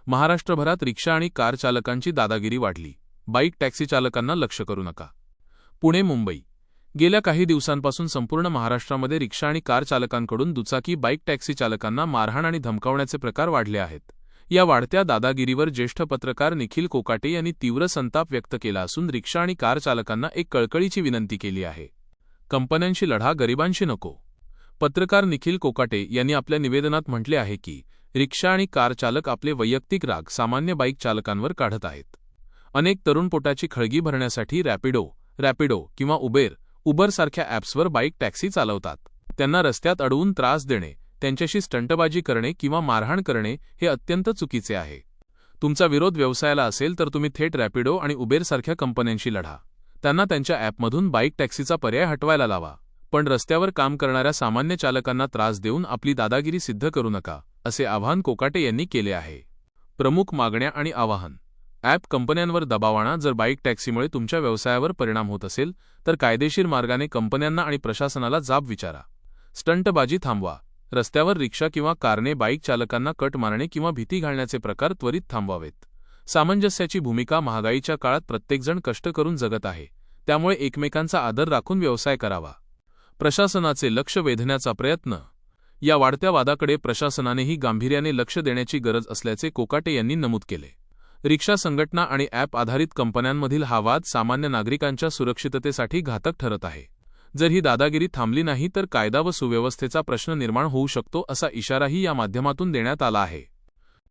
महाराष्ट्रभरात रिक्षा आणि कार चालकांची दादागिरी वाढली. बाईक टॅक्सी चालकांना लक्ष करू नका. पुणे मुंबई गेल्या काही दिवसांपासून संपूर्ण महाराष्ट्रामध्ये रिक्षा आणि कार चालकांकडून दुचाकी बाईक टॅक्सी चालकांना मारहाण आणि धमकावण्याचे प्रकार वाढले आहेत. या वाढत्या दादागिरीवर ज्येष्ठ पत्रकार निखिल कोकाटे यांनी तीव्र संताप व्यक्त केला असून रिक्षा आणि कार चालकांना एक कळकळीची विनंती केली आहे. कंपन्यांशी लढा, गरिबांशी नको. पत्रकार निखिल कोकाटे यांनी आपल्या निवेदनात म्हटले आहे की रिक्षा आणि कार चालक आपले वैयक्तिक राग सामान्य बाईक चालकांवर काढत आहेत. अनेक तरुण पोटाची खळगी भरण्यासाठी रॅपिडो किंवा उबर सारख्या ॲप्सवर बाईक टॅक्सी चालवतात. त्यांना रस्त्यात अडवून त्रास देणे, त्यांच्याशी स्टंटबाजी करणे किंवा मारहाण करणे हे अत्यंत चुकीचे आहे. तुमचा विरोध व्यवसायाला असेल तर तुम्ही थेट रॅपिडो आणि उबेर सारख्या कंपन्यांशी लढा. त्यांना त्यांच्या ॲपमधून बाईक टॅक्सीचा पर्याय हटवायला लावा. पण रस्त्यावर काम करणाऱ्या सामान्य चालकांना त्रास देऊन आपली दादागिरी सिद्ध करू नका, असे आवाहन कोकाटे यांनी केले आहे. प्रमुख मागण्या आणि आवाहन. ॲप कंपन्यांवर दबाव आणा. जर बाईक टॅक्सीमुळे तुमच्या व्यवसायावर परिणाम होत असेल तर कायदेशीर मार्गाने कंपन्यांना आणि प्रशासनाला जाब विचारा. स्टंटबाजी थांबवा. रस्त्यावर रिक्षा किंवा कारने बाईक चालकांना कट मारणे किंवा भीती घालण्याचे प्रकार त्वरित थांबवावेत. सामंजस्याची भूमिका. महागाईच्या काळात प्रत्येकजण कष्ट करून जगत आहे, त्यामुळे एकमेकांचा आदर राखून व्यवसाय करावा. प्रशासनाचे लक्ष वेधण्याचा प्रयत्न. या वाढत्या वादाकडे प्रशासनानेही गांभीर्याने लक्ष देण्याची गरज असल्याचे कोकाटे यांनी नमूद केले. रिक्षा संघटना आणि ॲप आधारित कंपन्यांमधील हा वाद सामान्य नागरिकांच्या सुरक्षिततेसाठी घातक ठरत आहे. जर ही दादागिरी थांबली नाही तर कायदा व सुव्यवस्थेचा प्रश्न निर्माण होऊ शकतो, असा इशाराही या माध्यमातून देण्यात आला आहे.